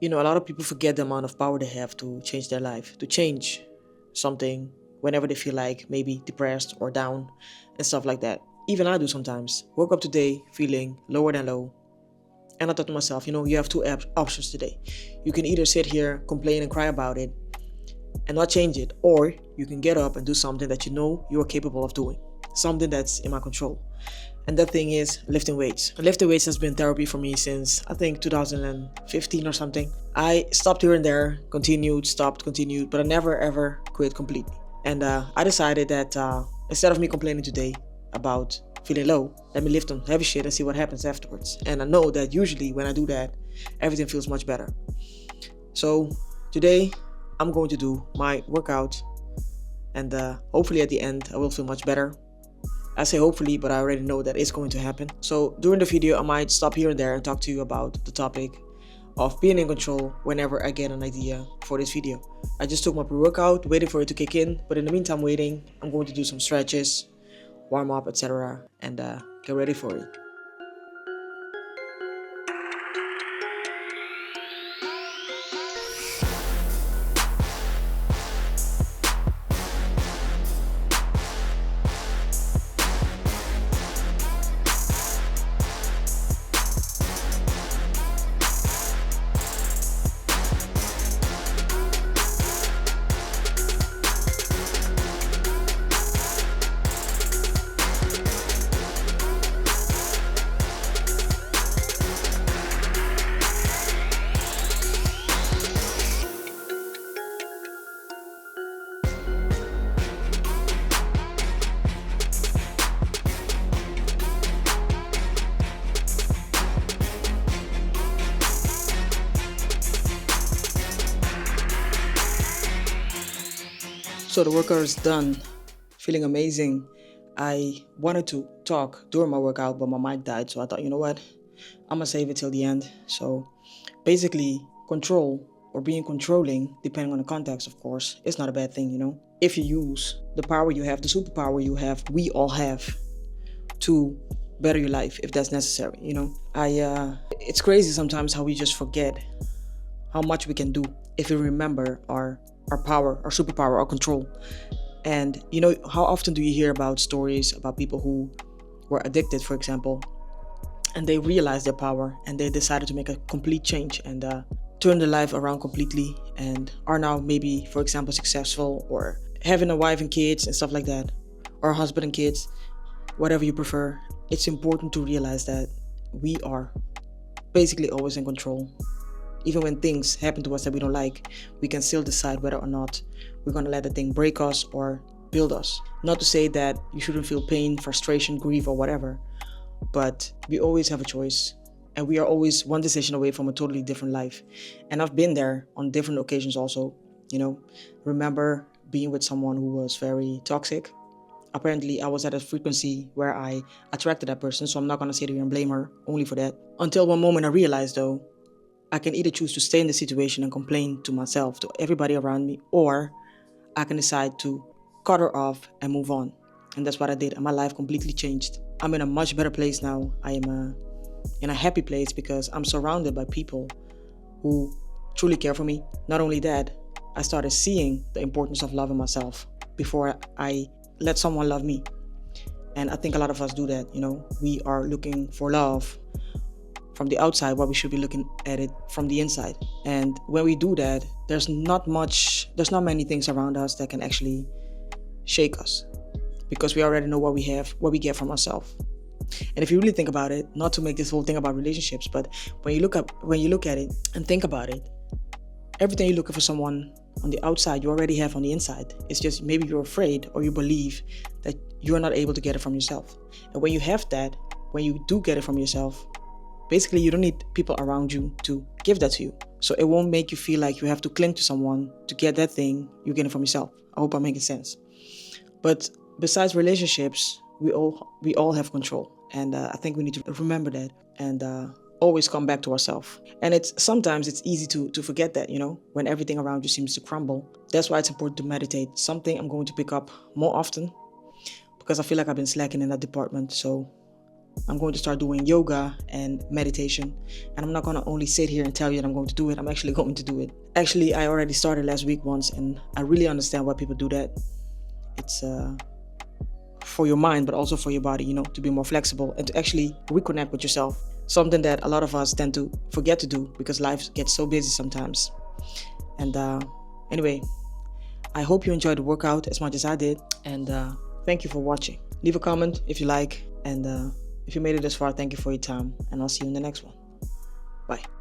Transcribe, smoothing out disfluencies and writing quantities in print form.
A lot of people forget the amount of power they have to change their life, to change something whenever they feel like maybe depressed or down and stuff like that. Even I do sometimes. Woke up today feeling lower than low. And I thought to myself, you have two options today. You can either sit here, complain, and cry about it and not change it, or you can get up and do something that you know you are capable of doing, something that's in my control. And that thing is lifting weights. And lifting weights has been therapy for me since I think 2015 or something. I stopped here and there, continued, stopped, continued, but I never ever quit completely. And I decided that instead of me complaining today about feeling low, let me lift some heavy shit and see what happens afterwards. And I know that usually when I do that, everything feels much better. So today I'm going to do my workout, and hopefully at the end I will feel much better. I say hopefully, but I already know that it's going to happen. So during the video I might stop here and there and talk to you about the topic of being in control whenever I get an idea for this video. I just took my pre-workout, waiting for it to kick in, but in the meantime waiting, I'm going to do some stretches, warm up, etc. and get ready for it. So the workout is done, feeling amazing. I wanted to talk during my workout, but my mic died. So I thought, you know what? I'm gonna save it till the end. So basically, control or being controlling, depending on the context, of course, is not a bad thing, If you use the power you have, the superpower you have, we all have, to better your life if that's necessary. It's crazy sometimes how we just forget how much we can do if we remember our power, our superpower, our control. And how often do you hear about stories about people who were addicted, for example, and they realized their power and they decided to make a complete change and turn their life around completely and are now maybe, for example, successful or having a wife and kids and stuff like that, or a husband and kids, whatever you prefer. It's important to realize that we are basically always in control. Even when things happen to us that we don't like, we can still decide whether or not we're going to let the thing break us or build us. Not to say that you shouldn't feel pain, frustration, grief, or whatever, but we always have a choice, and we are always one decision away from a totally different life. And I've been there on different occasions also. Remember being with someone who was very toxic. Apparently, I was at a frequency where I attracted that person, so I'm not going to sit here and blame her only for that. Until one moment I realized, though, I can either choose to stay in the situation and complain to myself, to everybody around me, or I can decide to cut her off and move on. And that's what I did, and my life completely changed. I'm in a much better place now. I am in a happy place because I'm surrounded by people who truly care for me. Not only that, I started seeing the importance of loving myself before I let someone love me. And I think a lot of us do that, We are looking for love from the outside, while we should be looking at it from the inside. And when we do that, there's not many things around us that can actually shake us, because we already know what we have, what we get from ourselves. And if you really think about it, not to make this whole thing about relationships, but when you look at it and think about it, everything you're looking for someone on the outside, you already have on the inside. It's just maybe you're afraid or you believe that you're not able to get it from yourself. And when you have that, when you do get it from yourself, basically you don't need people around you to give that to you. So it won't make you feel like you have to cling to someone to get that thing you're getting from yourself. I hope I'm making sense. But besides relationships, we all have control. And I think we need to remember that and always come back to ourselves. And sometimes it's easy to forget that, when everything around you seems to crumble. That's why it's important to meditate. Something I'm going to pick up more often, because I feel like I've been slacking in that department. So I'm going to start doing yoga and meditation. And I'm not going to only sit here and tell you that I'm going to do it. I'm actually going to do it. Actually, I already started last week once, and I really understand why people do that. It's for your mind, but also for your body, to be more flexible and to actually reconnect with yourself. Something that a lot of us tend to forget to do because life gets so busy sometimes. And anyway, I hope you enjoyed the workout as much as I did. And thank you for watching. Leave a comment if you like. And if you made it this far, thank you for your time. And I'll see you in the next one. Bye.